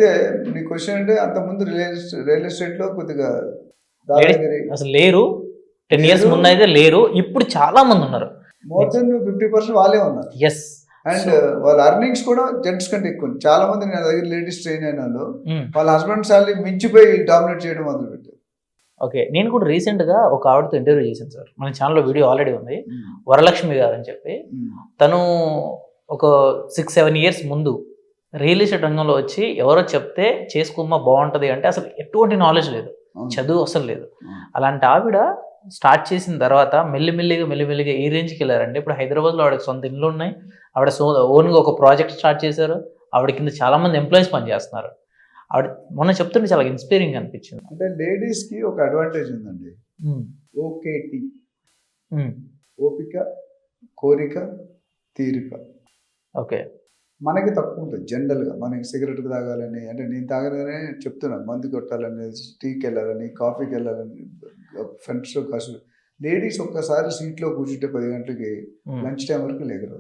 అయితే నీ క్వశ్చన్ అంటే అంతకుముందు రియల్ ఎస్టేట్లో కొద్దిగా లేడీస్ దాదాగిరి అసలు లేరు. 10 ఇయర్స్ లేరు. ముందు అయితే లేరు. ఇప్పుడు చాలా మంది ఉన్నారు. మోర్ దెన్ 50% వాళ్ళే ఉన్నారు. ఎస్. అండ్ వాళ్ళ అర్నింగ్స్ కూడా జెంట్స్ కంటే ఎక్కువ. చాలా మంది నా దగ్గర లేడీస్ ట్రైన్ అయిన వాళ్ళు వాళ్ళ హస్బెండ్ శాలరీ మించిపోయి డామినేట్ చేయడం మొదలుపెట్టారు. ఓకే. నేను కూడా రీసెంట్గా ఒక ఆవిడతో ఇంటర్వ్యూ చేశాను సార్. మన ఛానల్లో వీడియో ఆల్రెడీ ఉంది. వరలక్ష్మి గారు అని చెప్పి. తను ఒక 6-7 ఇయర్స్ ముందు రియల్ ఎస్టేట్ రంగంలో వచ్చి ఎవరో చెప్తే చేసుకోమ్మా బాగుంటుంది అంటే అసలు ఎటువంటి నాలెడ్జ్ లేదు, చదువు అసలు లేదు. అలాంటి ఆవిడ స్టార్ట్ చేసిన తర్వాత మెల్లిమెల్లిగా ఈ రేంజ్కి వెళ్ళారండి. ఇప్పుడు హైదరాబాద్లో ఆవిడకి సొంత ఇల్లు ఉన్నాయి. ఆవిడ ఓన్గా ఒక ప్రాజెక్ట్ స్టార్ట్ చేశారు. ఆవిడ కింద చాలామంది ఎంప్లాయీస్ పనిచేస్తున్నారు. ఆవిడ మొన్న చెప్తుంటే చాలా ఇన్స్పైరింగ్ అనిపించింది. అంటే లేడీస్కి ఒక అడ్వాంటేజ్ ఉందండి. ఓకేటి, ఓపిక, కోరిక, తీరిక. ఓకే. మనకి తక్కువ ఉంటుంది జనరల్గా. మనకి సిగరెట్ తాగాలని, అంటే నేను తాగగానే చెప్తున్నాను, మందు కొట్టాలని, టీకి వెళ్ళాలని, కాఫీకి వెళ్ళాలని, ఫ్రెండ్స్తో కాసు. లేడీస్ ఒక్కసారి సీట్లో కూర్చుంటే 10 గంటలకి లంచ్ టైం వరకు లేగరు.